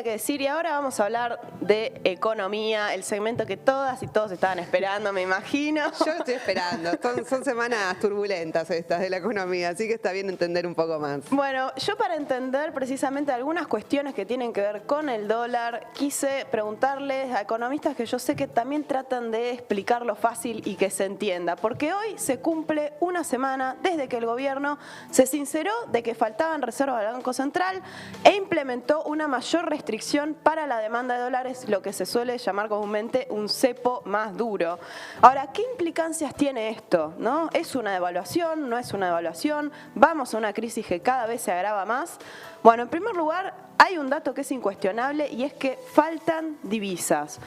tenía que decir y ahora vamos a hablar de economía, el segmento que todas y todos estaban esperando, me imagino. Yo lo estoy esperando, son semanas turbulentas estas de la economía, así que está bien entender un poco más. Bueno, yo para entender precisamente algunas cuestiones que tienen que ver con el dólar, quise preguntarles a economistas que yo sé que también tratan de explicarlo fácil y que se entienda, porque hoy se cumple una semana desde que el gobierno se sinceró de que faltaban reservas del Banco Central e implementó una mayor restricción para la demanda de dólares, lo que se suele llamar comúnmente un cepo más duro. Ahora, ¿qué implicancias tiene esto? ¿No? ¿Es una devaluación? ¿No es una devaluación? ¿Vamos a una crisis que cada vez se agrava más? Bueno, en primer lugar, hay un dato que es incuestionable y es que faltan divisas.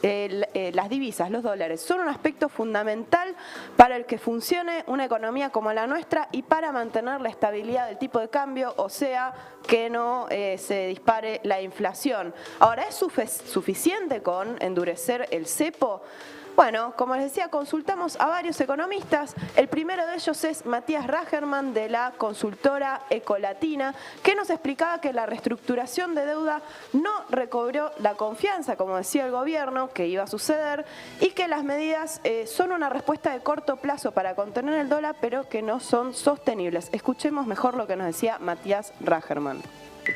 Las divisas, los dólares, son un aspecto fundamental para el que funcione una economía como la nuestra y para mantener la estabilidad del tipo de cambio, o sea, que no se dispare la inflación. Ahora, ¿es suficiente con endurecer el cepo? Bueno, como les decía, consultamos a varios economistas. El primero de ellos es Matías Ragerman, de la consultora Ecolatina, que nos explicaba que la reestructuración de deuda no recobró la confianza, como decía el gobierno, que iba a suceder, y que las medidas son una respuesta de corto plazo para contener el dólar, pero que no son sostenibles. Escuchemos mejor lo que nos decía Matías Ragerman.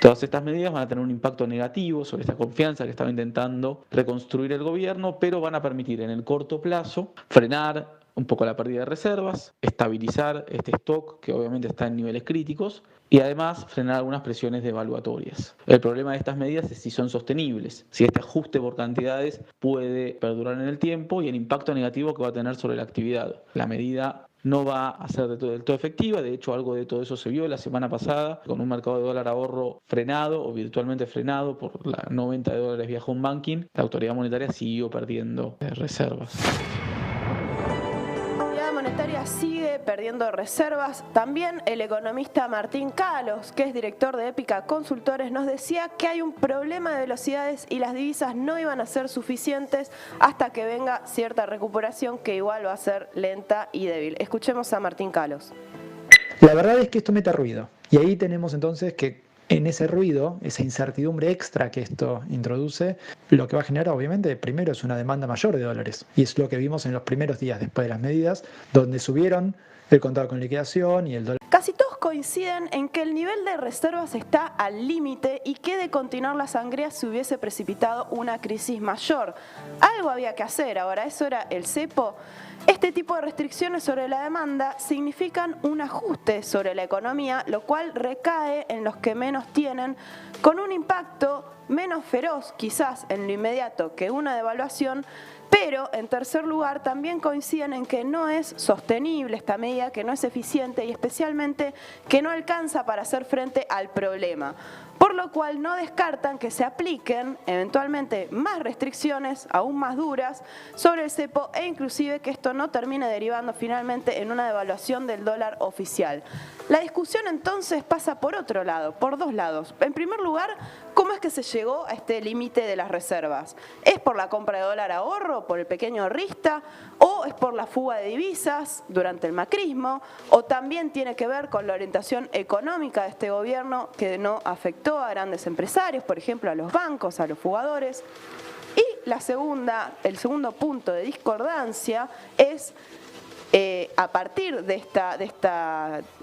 Todas estas medidas van a tener un impacto negativo sobre esta confianza que estaba intentando reconstruir el gobierno, pero van a permitir en el corto plazo frenar un poco la pérdida de reservas, estabilizar este stock que obviamente está en niveles críticos y además frenar algunas presiones devaluatorias. El problema de estas medidas es si son sostenibles, si este ajuste por cantidades puede perdurar en el tiempo y el impacto negativo que va a tener sobre la actividad. La medida no va a ser del todo efectiva, de hecho algo de todo eso se vio la semana pasada con un mercado de dólar ahorro frenado o virtualmente frenado por la no venta de dólares vía home banking. La autoridad monetaria siguió perdiendo reservas. Monetaria sigue perdiendo reservas. También el economista Martín Kalos, que es director de Épica Consultores, nos decía que hay un problema de velocidades y las divisas no iban a ser suficientes hasta que venga cierta recuperación que igual va a ser lenta y débil. Escuchemos a Martín Kalos. La verdad es que esto mete ruido y ahí tenemos entonces que en ese ruido, esa incertidumbre extra que esto introduce, lo que va a generar obviamente primero es una demanda mayor de dólares. Y es lo que vimos en los primeros días después de las medidas, donde subieron el contado con liquidación y el dólar. Casi todos coinciden en que el nivel de reservas está al límite y que de continuar la sangría se hubiese precipitado una crisis mayor. Algo había que hacer, ahora eso era el cepo. Este tipo de restricciones sobre la demanda significan un ajuste sobre la economía, lo cual recae en los que menos tienen, con un impacto menos feroz quizás en lo inmediato que una devaluación, pero en tercer lugar también coinciden en que no es sostenible esta medida, que no es eficiente y especialmente que no alcanza para hacer frente al problema. Por lo cual no descartan que se apliquen eventualmente más restricciones, aún más duras, sobre el cepo e inclusive que esto no termine derivando finalmente en una devaluación del dólar oficial. La discusión entonces pasa por otro lado, por dos lados. En primer lugar, ¿cómo es que se llegó a este límite de las reservas? ¿Es por la compra de dólar ahorro, por el pequeño ahorrista, o es por la fuga de divisas durante el macrismo, o también tiene que ver con la orientación económica de este gobierno que no afectó a grandes empresarios, por ejemplo a los bancos, a los fugadores? Y el segundo punto de discordancia es a partir de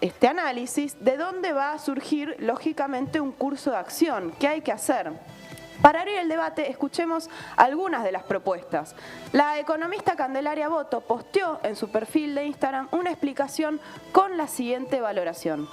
este análisis, ¿de dónde va a surgir lógicamente un curso de acción? ¿Qué hay que hacer? Para abrir el debate, escuchemos algunas de las propuestas. La economista Candelaria Boto posteó en su perfil de Instagram una explicación con la siguiente valoración.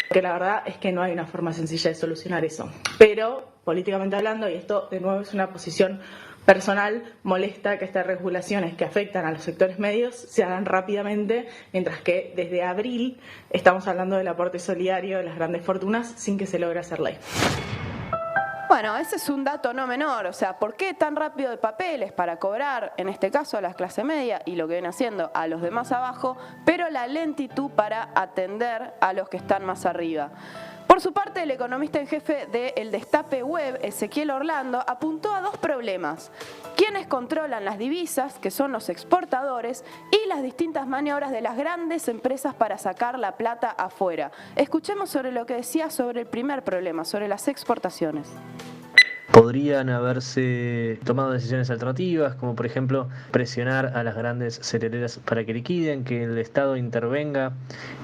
Que la verdad es que no hay una forma sencilla de solucionar eso. Pero, políticamente hablando, y esto de nuevo es una posición personal, molesta que estas regulaciones que afectan a los sectores medios se hagan rápidamente, mientras que desde abril estamos hablando del aporte solidario de las grandes fortunas sin que se logre hacer ley. Bueno, ese es un dato no menor, o sea, ¿por qué tan rápido de papeles para cobrar, en este caso a la clase media y lo que viene haciendo a los demás abajo, pero la lentitud para atender a los que están más arriba? Por su parte, el economista en jefe de El Destape Web, Ezequiel Orlando, apuntó a dos problemas: quienes controlan las divisas, que son los exportadores, y las distintas maniobras de las grandes empresas para sacar la plata afuera. Escuchemos sobre lo que decía sobre el primer problema, sobre las exportaciones. Podrían haberse tomado decisiones alternativas, como por ejemplo presionar a las grandes cerealeras para que liquiden, que el Estado intervenga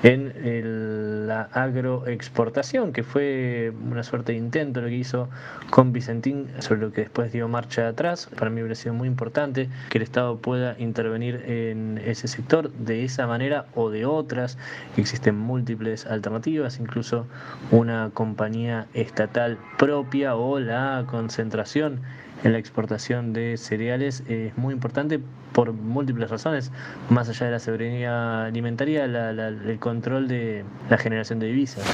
en la agroexportación, que fue una suerte de intento lo que hizo con Vicentín, sobre lo que después dio marcha atrás. Para mí hubiera sido muy importante que el Estado pueda intervenir en ese sector de esa manera o de otras. Existen múltiples alternativas, incluso una compañía estatal propia o la concentración en la exportación de cereales es muy importante por múltiples razones, más allá de la soberanía alimentaria, el control de la generación de divisas.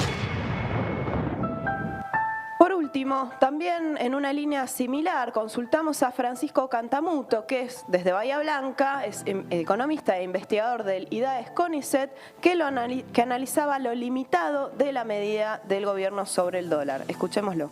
Por último, también en una línea similar, consultamos a Francisco Cantamuto, que es desde Bahía Blanca, es economista e investigador del IDAES-CONICET, que analizaba lo limitado de la medida del gobierno sobre el dólar. Escuchémoslo.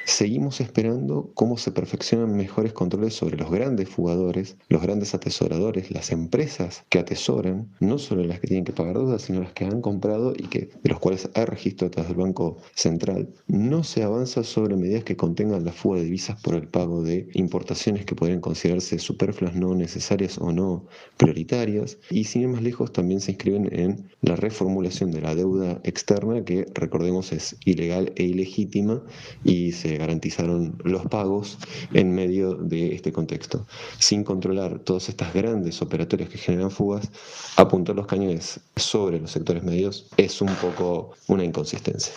Seguimos esperando cómo se perfeccionan mejores controles sobre los grandes fugadores, los grandes atesoradores, las empresas que atesoran, no solo las que tienen que pagar deudas, sino las que han comprado y de los cuales hay registro tras el Banco Central. No se avanza sobre medidas que contengan la fuga de divisas por el pago de importaciones que podrían considerarse superfluas, no necesarias o no prioritarias, y sin ir más lejos también se inscriben en la reformulación de la deuda externa, que recordemos es ilegal e ilegítima, y se garantizaron los pagos en medio de este contexto. Sin controlar todas estas grandes operatorias que generan fugas, apuntar los cañones sobre los sectores medios es un poco una inconsistencia.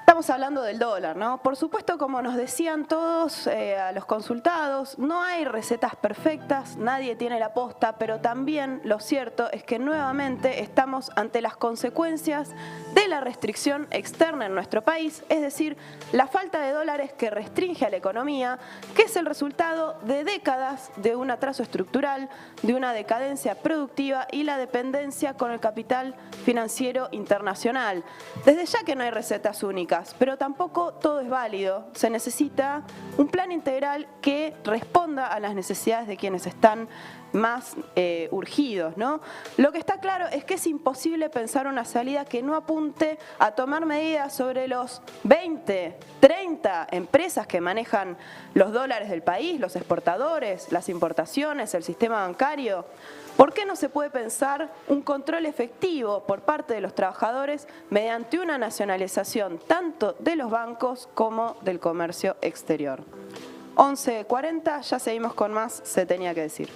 Estamos hablando del dólar, ¿no? Por supuesto, como nos decían todos a los consultados, no hay recetas perfectas, nadie tiene la posta, pero también lo cierto es que nuevamente estamos ante las consecuencias de la restricción externa en nuestro país, es decir, la falta de dólares que restringe a la economía, que es el resultado de décadas de un atraso estructural, de una decadencia productiva y la dependencia con el capital financiero internacional. Desde ya que no hay recetas únicas, pero tampoco todo es válido. Se necesita un plan integral que responda a las necesidades de quienes están más urgidos, ¿no? Lo que está claro es que es imposible pensar una salida que no apunte a tomar medidas sobre los 20, 30 empresas que manejan los dólares del país, los exportadores, las importaciones, el sistema bancario. ¿Por qué no se puede pensar un control efectivo por parte de los trabajadores mediante una nacionalización tanto de los bancos como del comercio exterior? 11:40, ya seguimos con más, se tenía que decir.